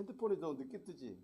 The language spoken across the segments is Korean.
핸드폰이 더 늦게 뜨지?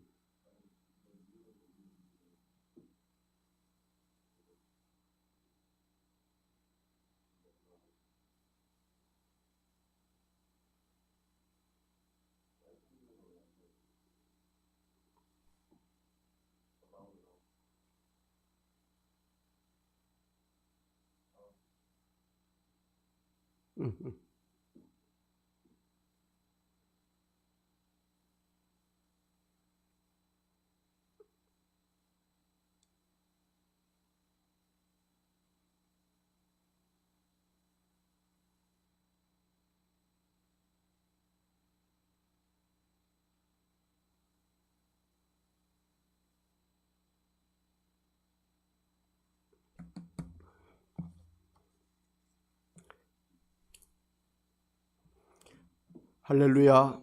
할렐루야.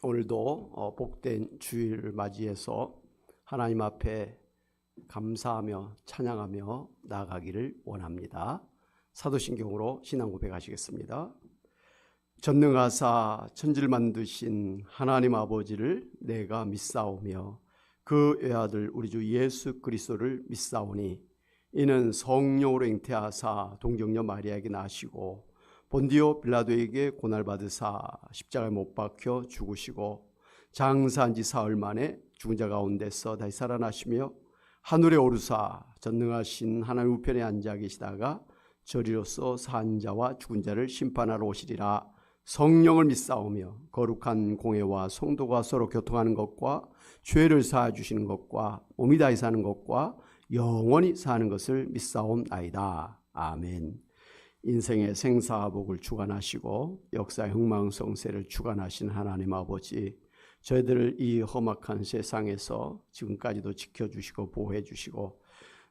오늘도 복된 주일을 맞이해서 하나님 앞에 감사하며 찬양하며 나아가기를 원합니다. 사도신경으로 신앙 고백하시겠습니다. 전능하사 천지를 만드신 하나님 아버지를 내가 믿사오며 그 외아들 우리 주 예수 그리스도를 믿사오니 이는 성령으로 잉태하사 동정녀 마리아에게 나시고 본디오 빌라도에게 고난받으사 십자가에 못 박혀 죽으시고 장사한 지 사흘 만에 죽은 자 가운데서 다시 살아나시며 하늘에 오르사 전능하신 하나님 우편에 앉아 계시다가 저리로서 산 자와 죽은 자를 심판하러 오시리라. 성령을 믿사오며 거룩한 공회와 성도가 서로 교통하는 것과 죄를 사하여 주시는 것과 몸이 다히 사는 것과 영원히 사는 것을 믿사옵나이다. 아멘. 인생의 생사복을 주관하시고 역사의 흥망성쇠를 주관하신 하나님 아버지, 저희들을 이 험악한 세상에서 지금까지도 지켜주시고 보호해 주시고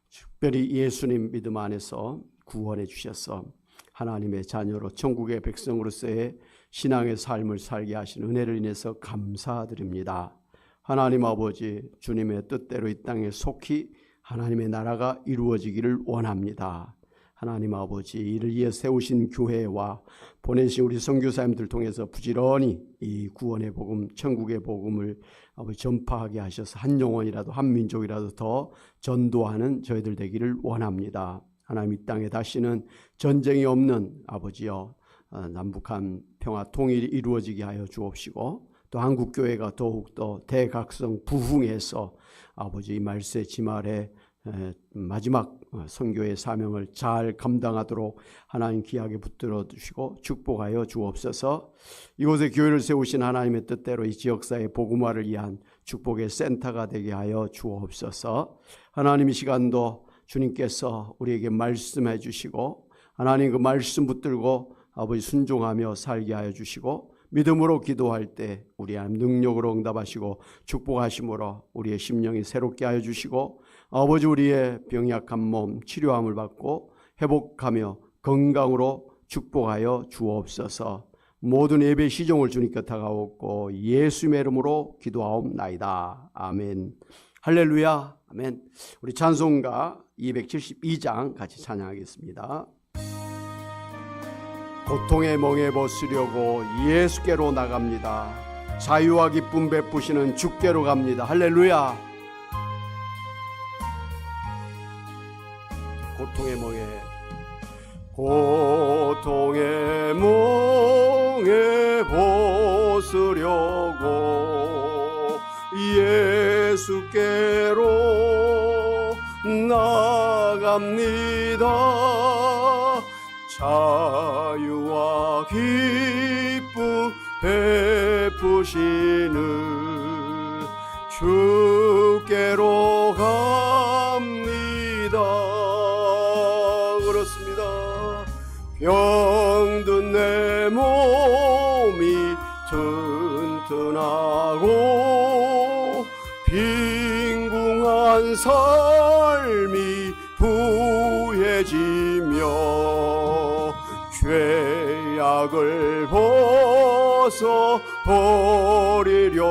특별히 예수님 믿음 안에서 구원해 주셔서 하나님의 자녀로 천국의 백성으로서의 신앙의 삶을 살게 하신 은혜를 인해서 감사드립니다. 하나님 아버지, 주님의 뜻대로 이 땅에 속히 하나님의 나라가 이루어지기를 원합니다. 하나님 아버지, 이를 위해 세우신 교회와 보내신 우리 선교사님들 통해서 부지런히 이 구원의 복음, 천국의 복음을 아버지 전파하게 하셔서 한 영혼이라도 한 민족이라도 더 전도하는 저희들 되기를 원합니다. 하나님, 이 땅에 다시는 전쟁이 없는 아버지여 남북한 평화 통일이 이루어지게 하여 주옵시고 또 한국교회가 더욱더 대각성 부흥해서 아버지 말세 지말에 마지막 선교의 사명을 잘 감당하도록 하나님 귀하게 붙들어 주시고 축복하여 주옵소서. 이곳에 교회를 세우신 하나님의 뜻대로 이 지역사회 복음화를 위한 축복의 센터가 되게 하여 주옵소서. 하나님, 이 시간도 주님께서 우리에게 말씀해 주시고 하나님 그 말씀 붙들고 아버지 순종하며 살게 하여 주시고 믿음으로 기도할 때 우리 하나님 능력으로 응답하시고 축복하심으로 우리의 심령이 새롭게 하여 주시고 아버지, 우리의 병약한 몸 치료함을 받고 회복하며 건강으로 축복하여 주옵소서. 모든 예배 시종을 주님께 다가오고 예수님의 이름으로 기도하옵나이다. 아멘. 할렐루야. 아멘. 우리 찬송가 272장 같이 찬양하겠습니다. 고통의 멍에 벗으려고 예수께로 나갑니다. 자유와 기쁨 베푸시는 주께로 갑니다. 할렐루야. 고통의 멍에 벗으려고 예수께로 나갑니다. 자유와 기쁨 베푸시는 주께로 갑니다. 그렇습니다. 병든 내 몸이 튼튼하고 빈궁한 삶이 부해지며 죄악을 벗어 버리려고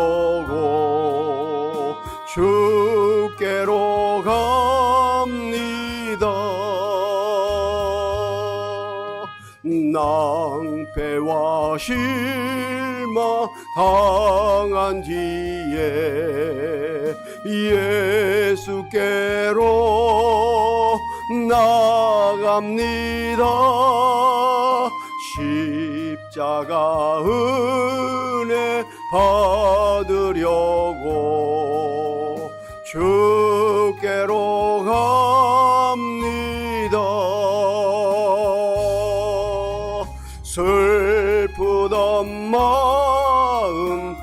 주께로 갑니다. 낭 패와 실망 당한 뒤에 예수께로 나갑니다. 십자가 은혜 받으려고 주께로 갑니다. 슬프던 마음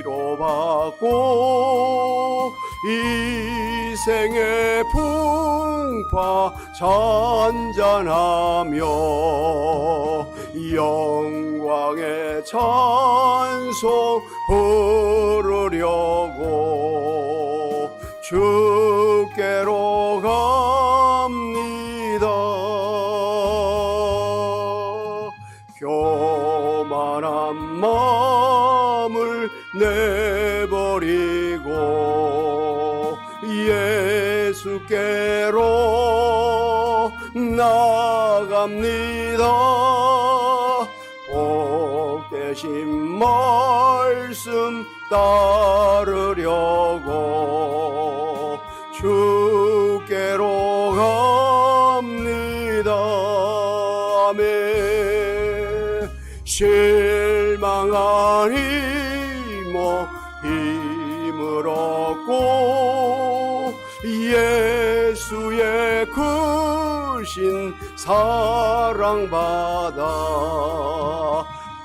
위로받고 이 생의 풍파 잔잔하며 영광의 찬송 부르려고 주께로 갑니다. 교만한 마음을 내버리고 예수께로 나갑니다. 복되신 말씀 따르려고 주께로 갑니다. 아멘. 실망한 이모 힘을 얻고 예수의 크신 사랑받아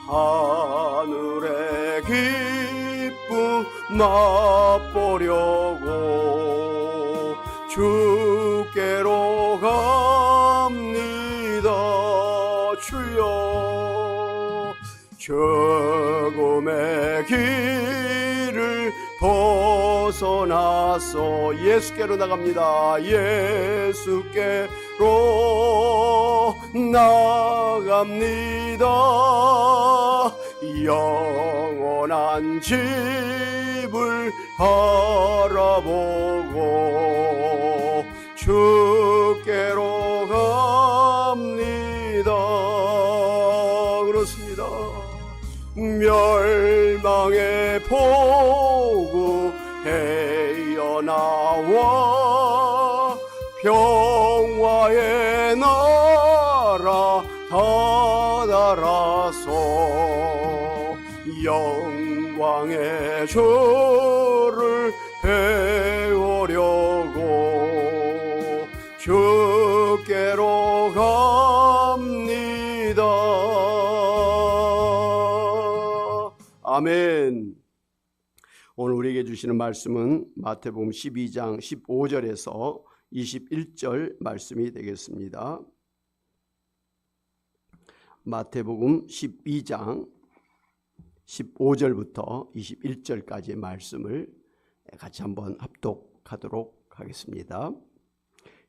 하늘의 기쁨 맛보려고 주께로 갑니다. 주여 죽음의 길을 벗어나서 예수께로 나갑니다. 예수께로 나갑니다. 영원한 집을 바라보고 주께로 갑니다. 그렇습니다. 멸망의 포구 헤어나와 평화의 나라 다다라서 영광의 주를 배우려고 주께로 갑니다. 아멘. 오늘 우리에게 주시는 말씀은 마태복음 12장 15절에서 21절 말씀이 되겠습니다. 마태복음 12장 15절부터 21절까지의 말씀을 같이 한번 합독하도록 하겠습니다.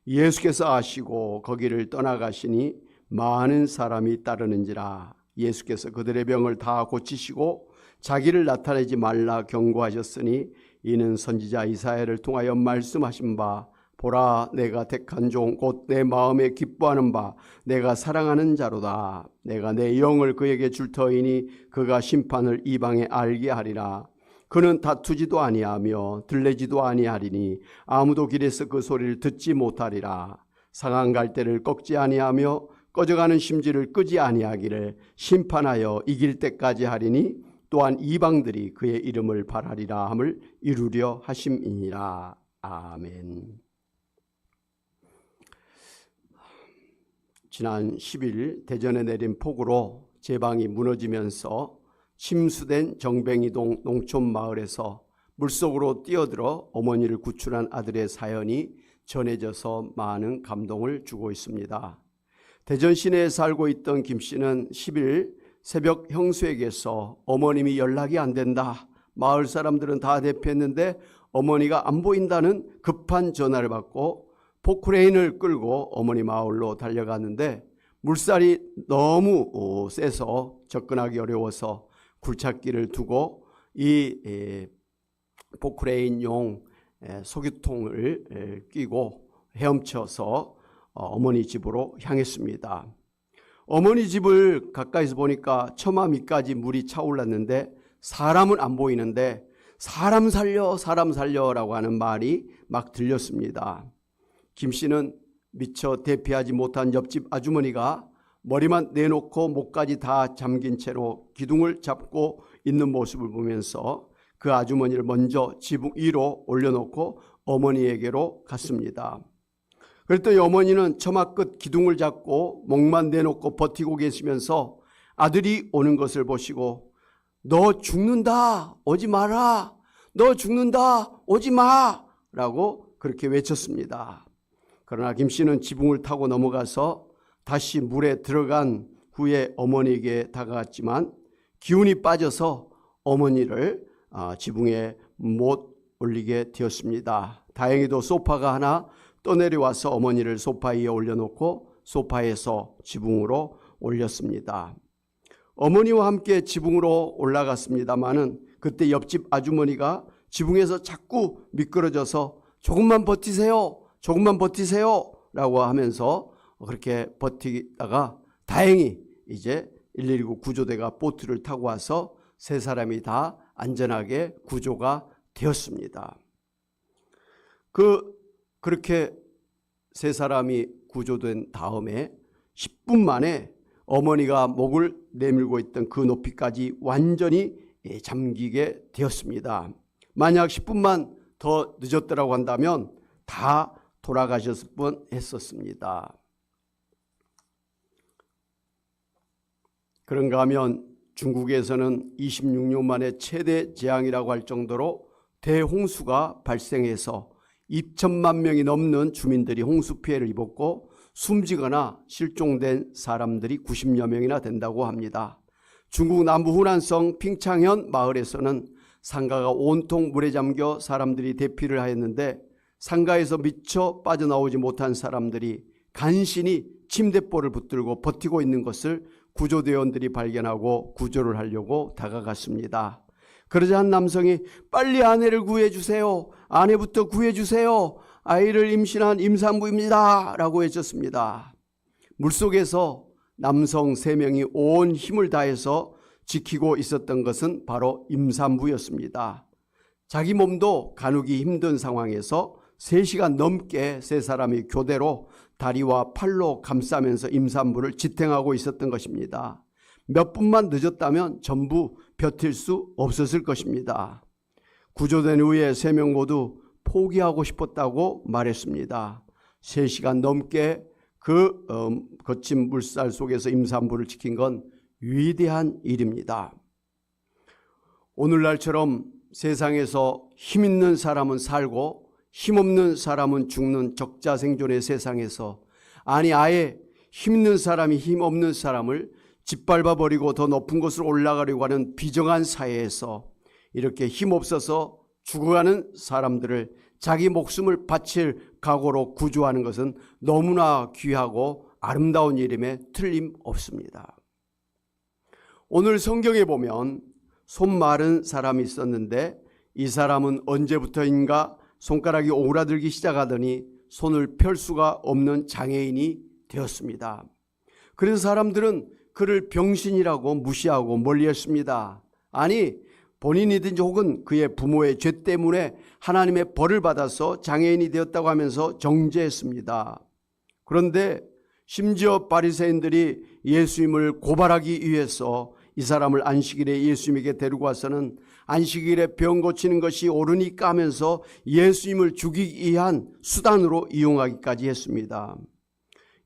예수께서 아시고 거기를 떠나가시니 많은 사람이 따르는지라. 예수께서 그들의 병을 다 고치시고 자기를 나타내지 말라 경고하셨으니 이는 선지자 이사야를 통하여 말씀하신 바 보라 내가 택한 종 곧 내 마음에 기뻐하는 바 내가 사랑하는 자로다. 내가 내 영을 그에게 줄 터이니 그가 심판을 이방에 알게 하리라. 그는 다투지도 아니하며 들레지도 아니하리니 아무도 길에서 그 소리를 듣지 못하리라. 상한 갈대를 꺾지 아니하며 꺼져가는 심지를 끄지 아니하기를 심판하여 이길 때까지 하리니 또한 이방들이 그의 이름을 바라리라 함을 이루려 하심이니라. 아멘. 지난 10일 대전에 내린 폭우로 제방이 무너지면서 침수된 정뱅이동 농촌마을에서 물속으로 뛰어들어 어머니를 구출한 아들의 사연이 전해져서 많은 감동을 주고 있습니다. 대전 시내에 살고 있던 김 씨는 10일 새벽 형수에게서 어머님이 연락이 안 된다. 마을 사람들은 다 대피했는데 어머니가 안 보인다는 급한 전화를 받고 포크레인을 끌고 어머니 마을로 달려갔는데 물살이 너무 세서 접근하기 어려워서 굴착기를 두고 이 포크레인용 소규통을 끼고 헤엄쳐서 어머니 집으로 향했습니다. 어머니 집을 가까이서 보니까 처마 밑까지 물이 차올랐는데 사람은 안 보이는데 사람 살려라고 하는 말이 막 들렸습니다. 김 씨는 미처 대피하지 못한 옆집 아주머니가 머리만 내놓고 목까지 다 잠긴 채로 기둥을 잡고 있는 모습을 보면서 그 아주머니를 먼저 지붕 위로 올려놓고 어머니에게로 갔습니다. 그랬더니 어머니는 처마 끝 기둥을 잡고 목만 내놓고 버티고 계시면서 아들이 오는 것을 보시고 너 죽는다 오지 마라, 너 죽는다 오지 마 라고 그렇게 외쳤습니다. 그러나 김 씨는 지붕을 타고 넘어가서 다시 물에 들어간 후에 어머니에게 다가갔지만 기운이 빠져서 어머니를 지붕에 못 올리게 되었습니다. 다행히도 소파가 하나 떠내려와서 어머니를 소파 위에 올려놓고 소파에서 지붕으로 올렸습니다. 어머니와 함께 지붕으로 올라갔습니다마는 그때 옆집 아주머니가 지붕에서 자꾸 미끄러져서 조금만 버티세요 라고 하면서 그렇게 버티다가 다행히 이제 119 구조대가 보트를 타고 와서 세 사람이 다 안전하게 구조가 되었습니다. 그렇게 세 사람이 구조된 다음에 10분 만에 어머니가 목을 내밀고 있던 그 높이까지 완전히 잠기게 되었습니다. 만약 10분만 더 늦었더라고 한다면 다 돌아가셨을 뻔했었습니다. 그런가 하면 중국에서는 26년 만에 최대 재앙이라고 할 정도로 대홍수가 발생해서 2천만 명이 넘는 주민들이 홍수 피해를 입었고 숨지거나 실종된 사람들이 90여 명이나 된다고 합니다. 중국 남부 후난성 핑창현 마을에서는 상가가 온통 물에 잠겨 사람들이 대피를 하였는데 상가에서 미처 빠져나오지 못한 사람들이 간신히 침대볼을 붙들고 버티고 있는 것을 구조대원들이 발견하고 구조를 하려고 다가갔습니다. 그러자 한 남성이 빨리 아내를 구해주세요. 아내부터 구해주세요. 아이를 임신한 임산부입니다. 라고 외쳤습니다. 물속에서 남성 3명이 온 힘을 다해서 지키고 있었던 것은 바로 임산부였습니다. 자기 몸도 가누기 힘든 상황에서 3시간 넘게 세 사람이 교대로 다리와 팔로 감싸면서 임산부를 지탱하고 있었던 것입니다. 몇 분만 늦었다면 전부 버틸 수 없었을 것입니다. 구조된 후에 3명 모두 포기하고 싶었다고 말했습니다. 3시간 넘게 그 거친 물살 속에서 임산부를 지킨 건 위대한 일입니다. 오늘날처럼 세상에서 힘 있는 사람은 살고 힘없는 사람은 죽는 적자생존의 세상에서, 아니 아예 힘 있는 사람이 힘없는 사람을 짓밟아버리고 더 높은 곳으로 올라가려고 하는 비정한 사회에서 이렇게 힘없어서 죽어가는 사람들을 자기 목숨을 바칠 각오로 구조하는 것은 너무나 귀하고 아름다운 일임에 틀림없습니다. 오늘 성경에 보면 손 마른 사람이 있었는데 이 사람은 언제부터인가 손가락이 오그라들기 시작하더니 손을 펼 수가 없는 장애인이 되었습니다. 그래서 사람들은 그를 병신이라고 무시하고 멀리했습니다. 아니, 본인이든지 혹은 그의 부모의 죄 때문에 하나님의 벌을 받아서 장애인이 되었다고 하면서 정죄했습니다. 그런데 심지어 바리새인들이 예수님을 고발하기 위해서 이 사람을 안식일에 예수님에게 데리고 와서는 안식일에 병 고치는 것이 옳으니까 하면서 예수님을 죽이기 위한 수단으로 이용하기까지 했습니다.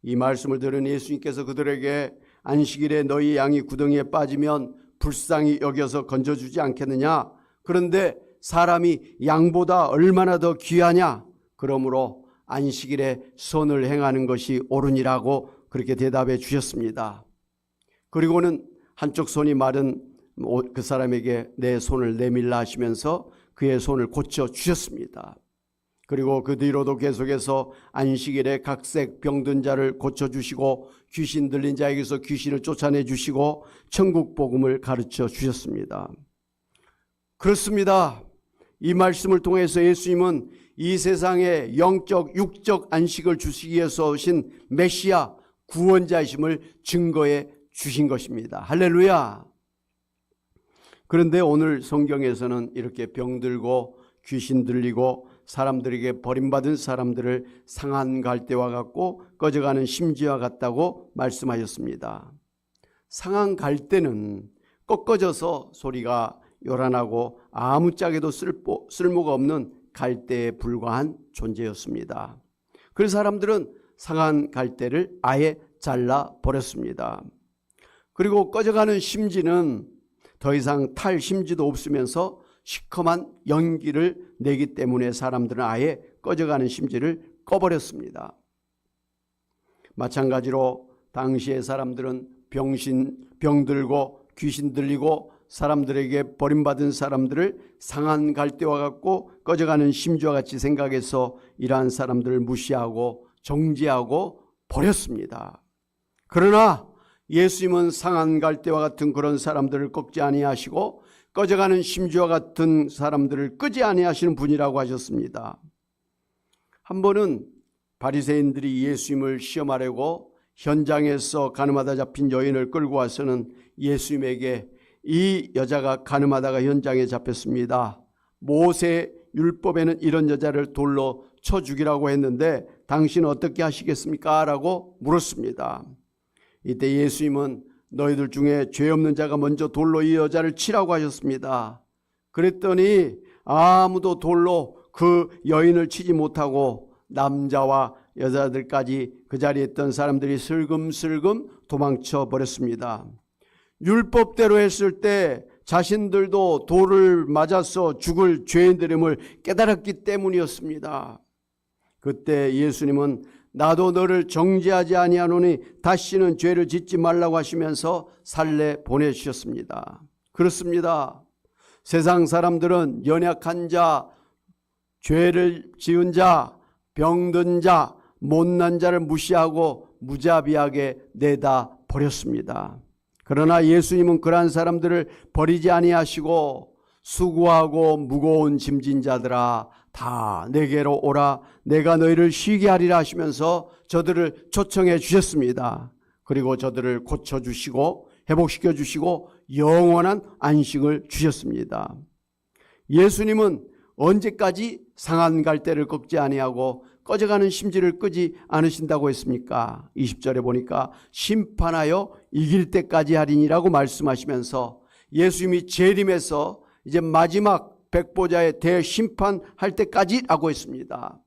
이 말씀을 들은 예수님께서 그들에게 안식일에 너희 양이 구덩이에 빠지면 불쌍히 여겨서 건져주지 않겠느냐? 그런데 사람이 양보다 얼마나 더 귀하냐? 그러므로 안식일에 선을 행하는 것이 옳으니라고 그렇게 대답해 주셨습니다. 그리고는 한쪽 손이 마른 그 사람에게 내 손을 내밀라 하시면서 그의 손을 고쳐 주셨습니다. 그리고 그 뒤로도 계속해서 안식일에 각색 병든 자를 고쳐주시고 귀신 들린 자에게서 귀신을 쫓아내 주시고 천국 복음을 가르쳐 주셨습니다. 그렇습니다. 이 말씀을 통해서 예수님은 이 세상에 영적 육적 안식을 주시기 위해서 오신 메시아 구원자이심을 증거해 주신 것입니다. 할렐루야. 그런데 오늘 성경에서는 이렇게 병들고 귀신 들리고 사람들에게 버림받은 사람들을 상한 갈대와 같고 꺼져가는 심지와 같다고 말씀하셨습니다. 상한 갈대는 꺾어져서 소리가 요란하고 아무짝에도 쓸모가 없는 갈대에 불과한 존재였습니다. 그래서 사람들은 상한 갈대를 아예 잘라 버렸습니다. 그리고 꺼져가는 심지는 더 이상 탈 심지도 없으면서 시커먼 연기를 내기 때문에 사람들은 아예 꺼져가는 심지를 꺼버렸습니다. 마찬가지로 당시의 사람들은 병들고 귀신 들리고 사람들에게 버림받은 사람들을 상한 갈대와 같고 꺼져가는 심지와 같이 생각해서 이러한 사람들을 무시하고 정죄하고 버렸습니다. 그러나 예수님은 상한 갈대와 같은 그런 사람들을 꺾지 아니하시고 꺼져가는 심지와 같은 사람들을 끄지 아니하시는 분이라고 하셨습니다. 한 번은 바리새인들이 예수님을 시험하려고 현장에서 가늠하다 잡힌 여인을 끌고 와서는 예수님에게 이 여자가 가늠하다가 현장에 잡혔습니다. 모세 율법에는 이런 여자를 돌로 쳐 죽이라고 했는데 당신은 어떻게 하시겠습니까? 라고 물었습니다. 이때 예수님은 너희들 중에 죄 없는 자가 먼저 돌로 이 여자를 치라고 하셨습니다. 그랬더니 아무도 돌로 그 여인을 치지 못하고 남자와 여자들까지 그 자리에 있던 사람들이 슬금슬금 도망쳐 버렸습니다. 율법대로 했을 때 자신들도 돌을 맞아서 죽을 죄인들임을 깨달았기 때문이었습니다. 그때 예수님은 나도 너를 정죄하지 아니하노니 다시는 죄를 짓지 말라고 하시면서 살래 보내주셨습니다. 그렇습니다. 세상 사람들은 연약한 자, 죄를 지은 자, 병든 자, 못난 자를 무시하고 무자비하게 내다 버렸습니다. 그러나 예수님은 그러한 사람들을 버리지 아니하시고 수고하고 무거운 짐진 자들아 다 내게로 오라 내가 너희를 쉬게 하리라 하시면서 저들을 초청해 주셨습니다. 그리고 저들을 고쳐주시고 회복시켜 주시고 영원한 안식을 주셨습니다. 예수님은 언제까지 상한 갈대를 꺾지 아니하고 꺼져가는 심지를 끄지 않으신다고 했습니까? 20절에 보니까 심판하여 이길 때까지 하리니라고 말씀하시면서 예수님이 재림해서 이제 마지막 백보자의 대심판할 때까지라고 했습니다.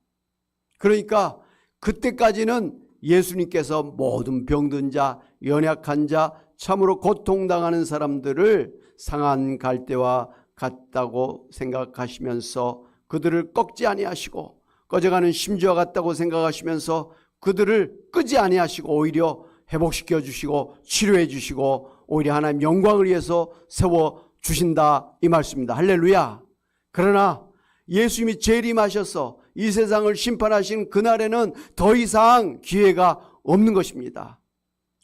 그러니까 그때까지는 예수님께서 모든 병든 자, 연약한 자, 참으로 고통당하는 사람들을 상한 갈대와 같다고 생각하시면서 그들을 꺾지 아니하시고 꺼져가는 심지와 같다고 생각하시면서 그들을 끄지 아니하시고 오히려 회복시켜 주시고 치료해 주시고 오히려 하나님 영광을 위해서 세워주신다 이 말씀입니다. 할렐루야. 그러나 예수님이 재림하셔서 이 세상을 심판하신 그날에는 더 이상 기회가 없는 것입니다.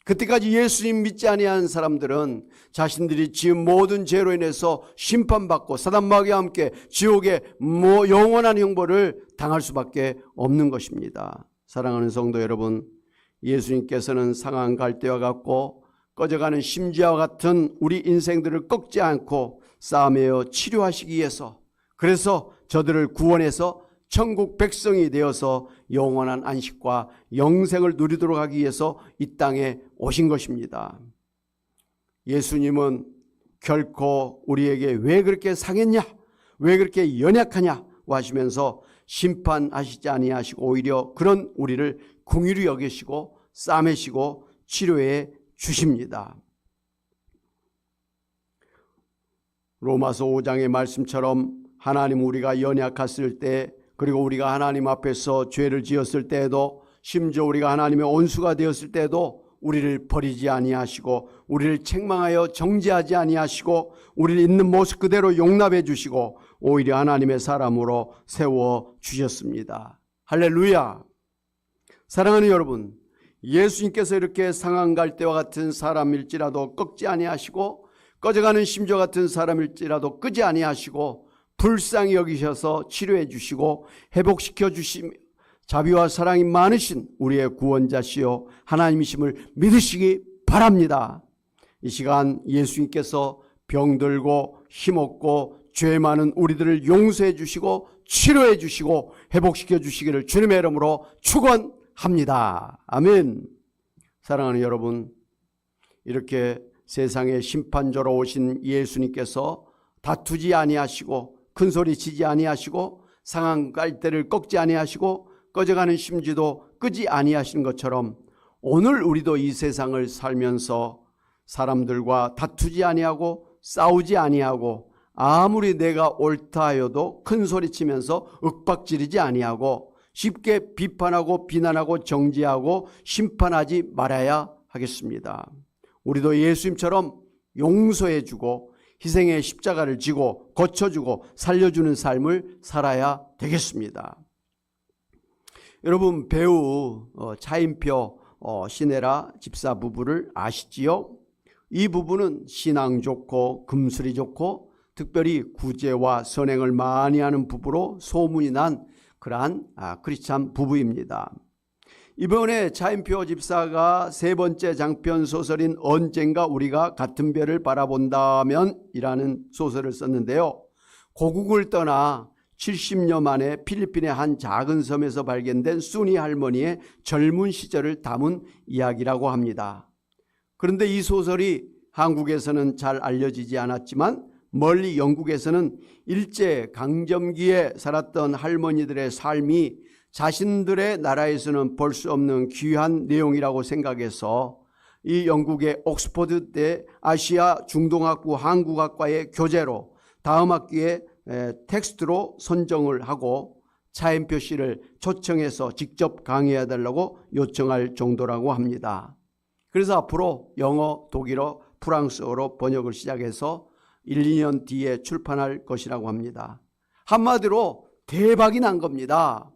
그때까지 예수님 믿지 아니한 사람들은 자신들이 지은 모든 죄로 인해서 심판받고 사단마귀와 함께 지옥의 영원한 형벌을 당할 수밖에 없는 것입니다. 사랑하는 성도 여러분, 예수님께서는 상한 갈대와 같고 꺼져가는 심지와 같은 우리 인생들을 꺾지 않고 싸매어 치료하시기 위해서, 그래서 저들을 구원해서 천국 백성이 되어서 영원한 안식과 영생을 누리도록 하기 위해서 이 땅에 오신 것입니다. 예수님은 결코 우리에게 왜 그렇게 상했냐, 왜 그렇게 연약하냐 하시면서 심판하시지 아니하시고 오히려 그런 우리를 긍휼히 여기시고 싸매시고 치료해 주십니다. 로마서 5장의 말씀처럼 하나님 우리가 연약했을 때, 그리고 우리가 하나님 앞에서 죄를 지었을 때에도, 심지어 우리가 하나님의 온수가 되었을 때에도 우리를 버리지 아니하시고 우리를 책망하여 정죄하지 아니하시고 우리를 있는 모습 그대로 용납해 주시고 오히려 하나님의 사람으로 세워주셨습니다. 할렐루야. 사랑하는 여러분, 예수님께서 이렇게 상한 갈대와 같은 사람일지라도 꺾지 아니하시고 꺼져가는 심지와 같은 사람일지라도 끄지 아니하시고 불쌍히 여기셔서 치료해 주시고 회복시켜 주시며 자비와 사랑이 많으신 우리의 구원자시요 하나님이심을 믿으시기 바랍니다. 이 시간 예수님께서 병들고 힘없고 죄 많은 우리들을 용서해 주시고 치료해 주시고 회복시켜 주시기를 주님의 이름으로 축원합니다. 아멘. 사랑하는 여러분, 이렇게 세상의 심판자로 오신 예수님께서 다투지 아니하시고 큰소리치지 아니하시고 상한 갈대를 꺾지 아니하시고 꺼져가는 심지도 끄지 아니하시는 것처럼 오늘 우리도 이 세상을 살면서 사람들과 다투지 아니하고 싸우지 아니하고 아무리 내가 옳다 하여도 큰소리치면서 윽박지르지 아니하고 쉽게 비판하고 비난하고 정죄하고 심판하지 말아야 하겠습니다. 우리도 예수님처럼 용서해주고 희생의 십자가를 지고 고쳐주고 살려주는 삶을 살아야 되겠습니다. 여러분, 배우 차인표 신혜라 집사 부부를 아시지요? 이 부부는 신앙 좋고 금술이 좋고 특별히 구제와 선행을 많이 하는 부부로 소문이 난 그러한 크리스찬 부부입니다. 이번에 차인표 집사가 세 번째 장편 소설인 언젠가 우리가 같은 별을 바라본다면 이라는 소설을 썼는데요. 고국을 떠나 70년 만에 필리핀의 한 작은 섬에서 발견된 수니 할머니의 젊은 시절을 담은 이야기라고 합니다. 그런데 이 소설이 한국에서는 잘 알려지지 않았지만 멀리 영국에서는 일제강점기에 살았던 할머니들의 삶이 자신들의 나라에서는 볼 수 없는 귀한 내용이라고 생각해서 이 영국의 옥스퍼드대 아시아 중동학부 한국학과의 교재로 다음 학기에 텍스트로 선정을 하고 차인표 씨를 초청해서 직접 강의해달라고 요청할 정도라고 합니다. 그래서 앞으로 영어, 독일어, 프랑스어로 번역을 시작해서 1, 2년 뒤에 출판할 것이라고 합니다. 한마디로 대박이 난 겁니다.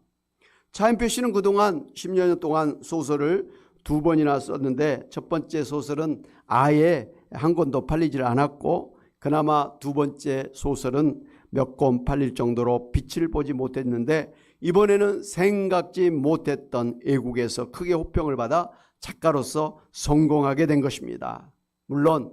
차인표 씨는 그동안 10여 년 동안 소설을 2번이나 썼는데 첫 번째 소설은 아예 한 권도 팔리질 않았고 그나마 두 번째 소설은 몇 권 팔릴 정도로 빛을 보지 못했는데 이번에는 생각지 못했던 애국에서 크게 호평을 받아 작가로서 성공하게 된 것입니다. 물론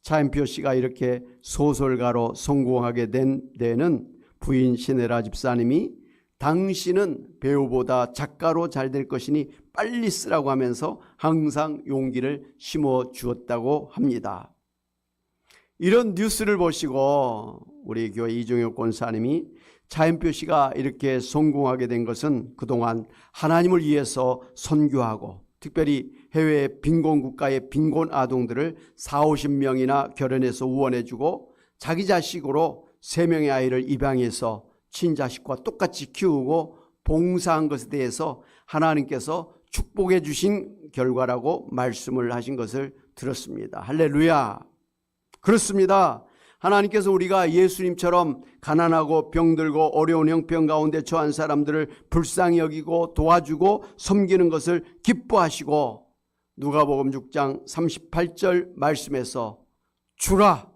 차인표 씨가 이렇게 소설가로 성공하게 된 데는 부인 신혜라 집사님이 당신은 배우보다 작가로 잘 될 것이니 빨리 쓰라고 하면서 항상 용기를 심어 주었다고 합니다. 이런 뉴스를 보시고 우리 교회 이종혁 권사님이 차인표 씨가 이렇게 성공하게 된 것은 그동안 하나님을 위해서 선교하고 특별히 해외 빈곤 국가의 빈곤 아동들을 40-50명이나 결혼해서 우원해주고 자기 자식으로 3명의 아이를 입양해서 친자식과 똑같이 키우고 봉사한 것에 대해서 하나님께서 축복해 주신 결과라고 말씀을 하신 것을 들었습니다. 할렐루야. 그렇습니다. 하나님께서 우리가 예수님처럼 가난하고 병들고 어려운 형편 가운데 처한 사람들을 불쌍히 여기고 도와주고 섬기는 것을 기뻐하시고 누가복음 6장 38절 말씀에서 주라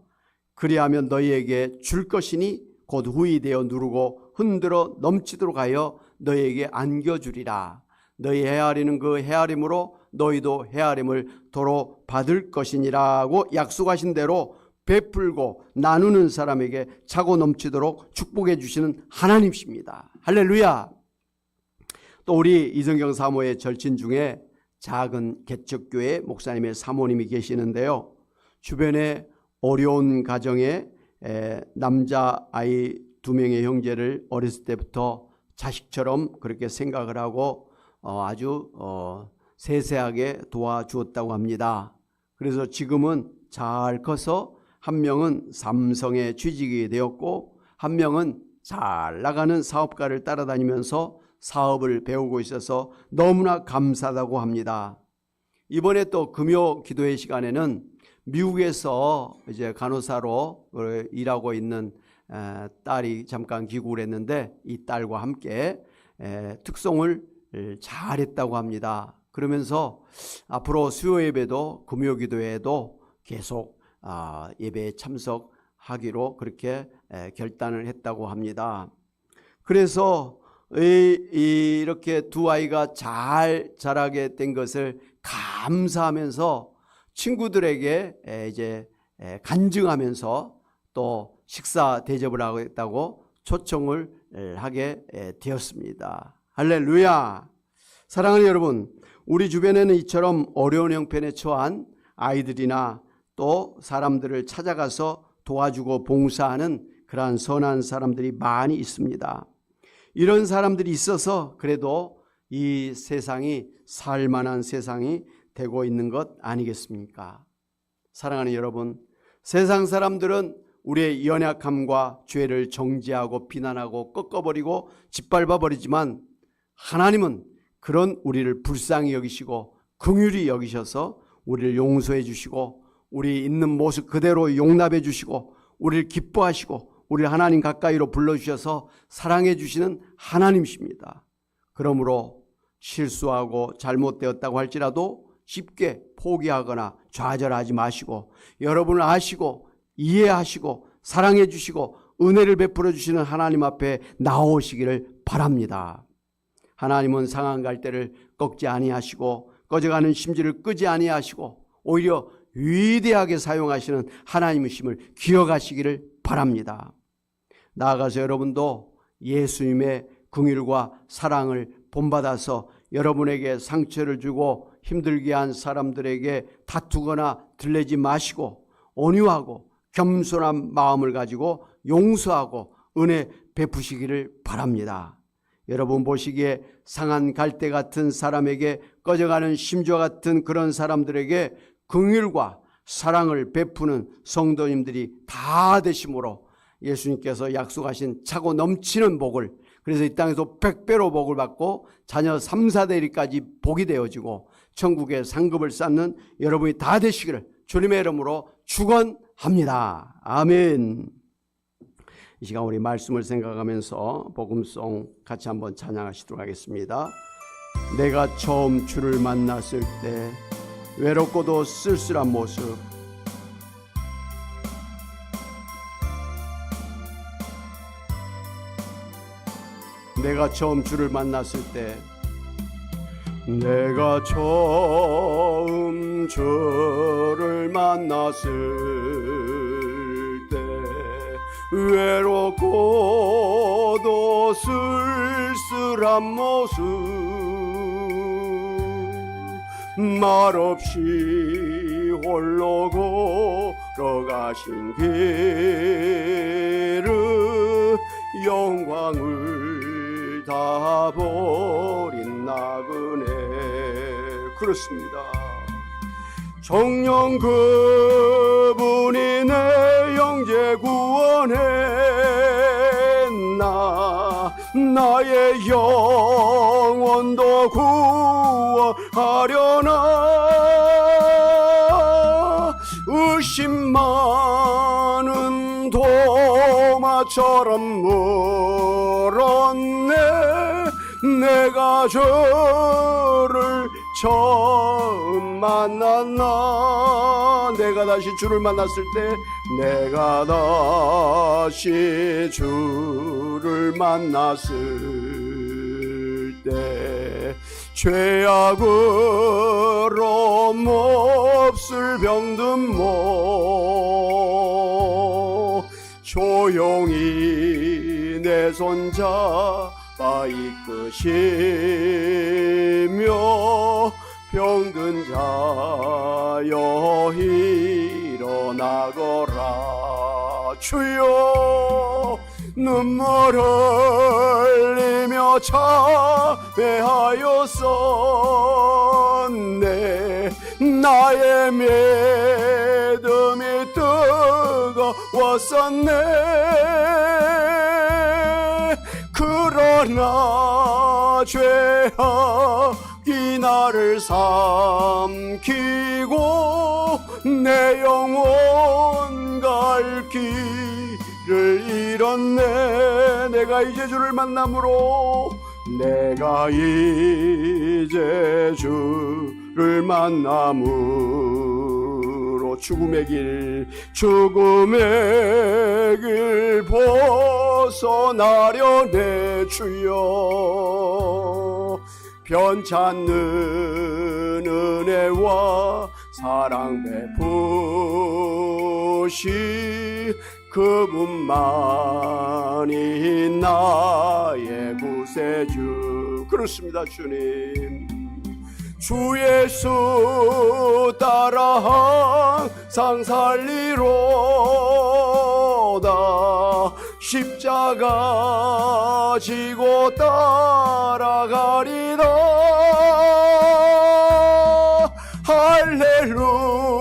그리하면 너희에게 줄 것이니 곧 후히 되어 누르고 흔들어 넘치도록 하여 너희에게 안겨주리라. 너희 헤아리는 그 헤아림으로 너희도 헤아림을 도로 받을 것이니라고 약속하신 대로 베풀고 나누는 사람에게 차고 넘치도록 축복해 주시는 하나님이십니다. 할렐루야. 또 우리 이성경 사모의 절친 중에 작은 개척교회 목사님의 사모님이 계시는데요. 주변에 어려운 가정에 남자아이 2명의 형제를 어렸을 때부터 자식처럼 그렇게 생각을 하고 아주 세세하게 도와주었다고 합니다. 그래서 지금은 잘 커서 한 명은 삼성에 취직이 되었고 한 명은 잘 나가는 사업가를 따라다니면서 사업을 배우고 있어서 너무나 감사하다고 합니다. 이번에 또 금요 기도회 시간에는 미국에서 이제 간호사로 일하고 있는 딸이 잠깐 귀국을 했는데 이 딸과 함께 특송을 잘했다고 합니다. 그러면서 앞으로 수요 예배도 금요 기도회에도 계속 예배에 참석하기로 그렇게 결단을 했다고 합니다. 그래서 이렇게 두 아이가 잘 자라게 된 것을 감사하면서 친구들에게 이제 간증하면서 또 식사 대접을 하겠다고 초청을 하게 되었습니다. 할렐루야. 사랑하는 여러분, 우리 주변에는 이처럼 어려운 형편에 처한 아이들이나 또 사람들을 찾아가서 도와주고 봉사하는 그러한 선한 사람들이 많이 있습니다. 이런 사람들이 있어서 그래도 이 세상이 살만한 세상이 되고 있는 것 아니겠습니까? 사랑하는 여러분, 세상 사람들은 우리의 연약함과 죄를 정죄하고 비난하고 꺾어버리고 짓밟아버리지만 하나님은 그런 우리를 불쌍히 여기시고 긍휼히 여기셔서 우리를 용서해 주시고 우리 있는 모습 그대로 용납해 주시고 우리를 기뻐하시고 우리를 하나님 가까이로 불러주셔서 사랑해 주시는 하나님이십니다. 그러므로 실수하고 잘못되었다고 할지라도 쉽게 포기하거나 좌절하지 마시고 여러분을 아시고 이해하시고 사랑해 주시고 은혜를 베풀어 주시는 하나님 앞에 나오시기를 바랍니다. 하나님은 상한 갈대를 꺾지 아니하시고 꺼져가는 심지를 끄지 아니하시고 오히려 위대하게 사용하시는 하나님이심을 기억하시기를 바랍니다. 나아가서 여러분도 예수님의 긍휼과 사랑을 본받아서 여러분에게 상처를 주고 힘들게 한 사람들에게 다투거나 들레지 마시고 온유하고 겸손한 마음을 가지고 용서하고 은혜 베푸시기를 바랍니다. 여러분 보시기에 상한 갈대 같은 사람에게 꺼져가는 심지와 같은 그런 사람들에게 긍휼과 사랑을 베푸는 성도님들이 다 되심으로 예수님께서 약속하신 차고 넘치는 복을, 그래서 이 땅에서 100배로 복을 받고 자녀 3, 4대리까지 복이 되어지고 천국의 상급을 쌓는 여러분이 다 되시기를 주님의 이름으로 축원합니다. 아멘. 이 시간 우리 말씀을 생각하면서 복음송 같이 한번 찬양하시도록 하겠습니다. 내가 처음 주를 만났을 때 외롭고도 쓸쓸한 모습, 내가 처음 주를 만났을 때, 내가 처음 주를 만났을 때 외롭고도 쓸쓸한 모습, 말없이 홀로 걸어가신 길을 영광을 다 버린 나그네. 그렇습니다. 정녕 그분이 내 영재 구원했나, 나의 영혼도 구원하려나. 의심 많은 도마처럼 멀었네. 내가 저를 처음 만났나. 내가 다시 주를 만났을 때, 내가 다시 주를 만났을 때 죄악으로 몹쓸 병든 몸 조용히 내 손잡아 이끄시며 병든 자여 일어나거라. 주여 눈물 흘리며 참회하였었네. 나의 믿음이 뜨거웠었네. 그러나 죄악이 나를 삼키고 내 영혼 갈 길을 잃었네. 내가 이제 주를 만남으로, 내가 이제 주를 만남으로 주여. 죽음의 길 벗어나려네 주여. 변찮는 은혜와 사랑 베푸시 그분만이 나의 구세주. 그렇습니다 주님. 주 예수 따라 항상 살리로다. 십자가 지고 따라가리다. 할렐루야.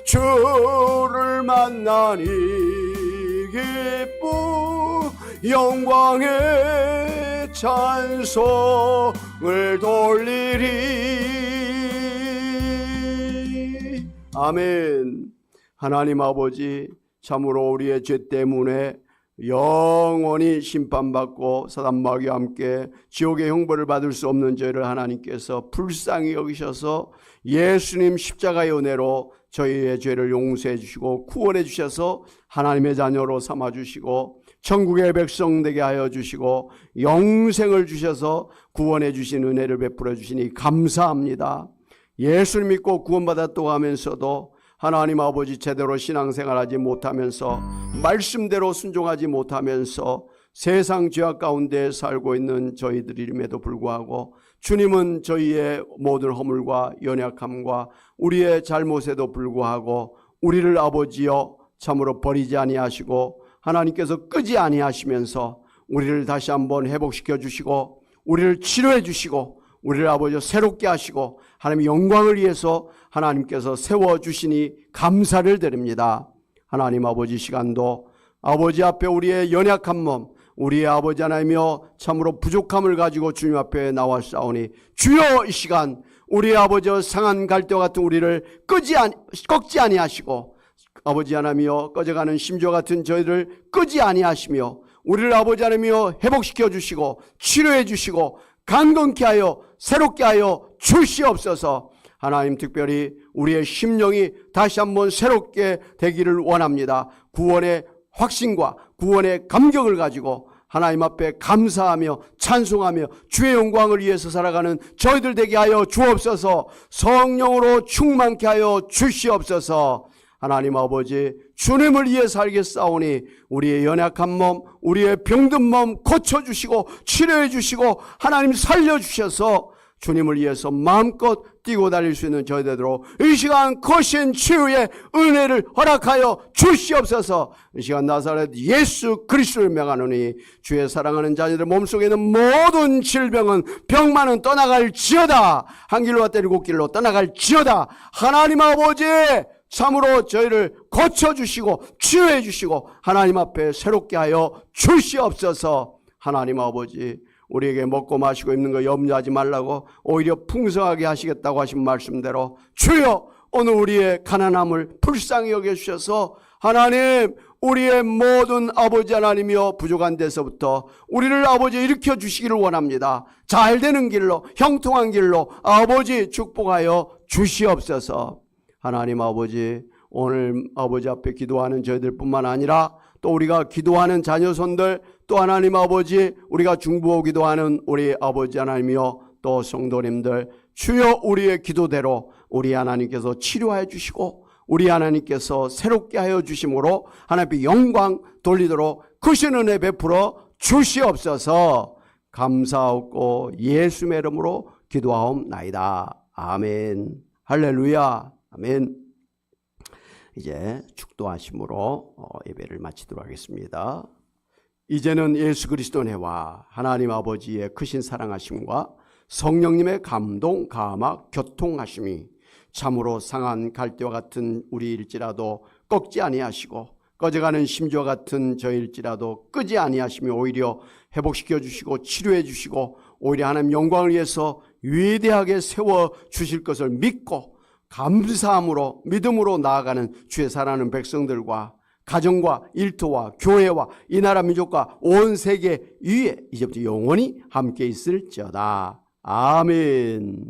주를 만나니 기쁨 영광의 찬송을 돌리리. 아멘. 하나님 아버지, 참으로 우리의 죄 때문에 영원히 심판받고 사단마귀와 함께 지옥의 형벌을 받을 수 없는 저희를 하나님께서 불쌍히 여기셔서 예수님 십자가의 은혜로 저희의 죄를 용서해 주시고 구원해 주셔서 하나님의 자녀로 삼아 주시고 천국의 백성 되게 하여 주시고 영생을 주셔서 구원해 주신 은혜를 베풀어 주시니 감사합니다. 예수를 믿고 구원받았다고 하면서도 하나님 아버지 제대로 신앙생활하지 못하면서 말씀대로 순종하지 못하면서 세상 죄악 가운데 살고 있는 저희들임에도 불구하고 주님은 저희의 모든 허물과 연약함과 우리의 잘못에도 불구하고 우리를 아버지여 참으로 버리지 아니하시고 하나님께서 끄지 아니하시면서 우리를 다시 한번 회복시켜 주시고 우리를 치료해 주시고 우리를 아버지여 새롭게 하시고 하나님의 영광을 위해서 하나님께서 세워주시니 감사를 드립니다. 하나님 아버지 시간도 아버지 앞에 우리의 연약한 몸 우리의 아버지 하나님이여 참으로 부족함을 가지고 주님 앞에 나왔사오니 주여 이 시간 우리의 아버지여 상한 갈대와 같은 우리를 꺾지 아니하시고 아버지 하나님이여 꺼져가는 심지어 같은 저희를 끄지 아니하시며 우리를 아버지 하나님이여 회복시켜 주시고 치료해 주시고 강건케 하여 새롭게 하여 주시옵소서. 하나님 특별히 우리의 심령이 다시 한번 새롭게 되기를 원합니다. 구원의 확신과 구원의 감격을 가지고 하나님 앞에 감사하며 찬송하며 주의 영광을 위해서 살아가는 저희들 되게 하여 주옵소서. 성령으로 충만케 하여 주시옵소서. 하나님 아버지 주님을 위해 살겠사오니 우리의 연약한 몸 우리의 병든 몸 고쳐주시고 치료해 주시고 하나님 살려주셔서 주님을 위해서 마음껏 뛰고 달릴 수 있는 저희들로 이 시간 거신 치유의 은혜를 허락하여 주시옵소서. 이 시간 나사렛 예수 그리스도를 명하노니 주의 사랑하는 자녀들 몸속에 있는 모든 질병은 병만은 떠나갈지어다. 한 길로 왔다 일곱 길로 떠나갈지어다. 하나님 아버지 참으로 저희를 고쳐주시고 치유해 주시고 하나님 앞에 새롭게 하여 주시옵소서. 하나님 아버지 우리에게 먹고 마시고 입는 거 염려하지 말라고 오히려 풍성하게 하시겠다고 하신 말씀대로 주여 오늘 우리의 가난함을 불쌍히 여겨주셔서 하나님 우리의 모든 아버지 하나님이여 부족한 데서부터 우리를 아버지 일으켜 주시기를 원합니다. 잘 되는 길로 형통한 길로 아버지 축복하여 주시옵소서. 하나님 아버지 오늘 아버지 앞에 기도하는 저희들 뿐만 아니라 또 우리가 기도하는 자녀손들 또 하나님 아버지 우리가 중보하고 기도하는 우리 아버지 하나님이여 또 성도님들 주여 우리의 기도대로 우리 하나님께서 치료하여 주시고 우리 하나님께서 새롭게 하여 주심으로 하나님의 영광 돌리도록 크신 은혜 베풀어 주시옵소서. 감사하고 예수의 이름으로 기도하옵나이다. 아멘. 할렐루야. 아멘. 이제 축도하심으로 예배를 마치도록 하겠습니다. 이제는 예수 그리스도 은혜와 하나님 아버지의 크신 사랑하심과 성령님의 감동, 감화, 교통하심이 참으로 상한 갈대와 같은 우리일지라도 꺾지 아니하시고 꺼져가는 심지와 같은 저일지라도 끄지 아니하시며 오히려 회복시켜 주시고 치료해 주시고 오히려 하나님 영광을 위해서 위대하게 세워주실 것을 믿고 감사함으로 믿음으로 나아가는 주의 사랑하는 백성들과 가정과 일터와 교회와 이 나라 민족과 온 세계 위에 이제부터 영원히 함께 있을지어다. 아멘.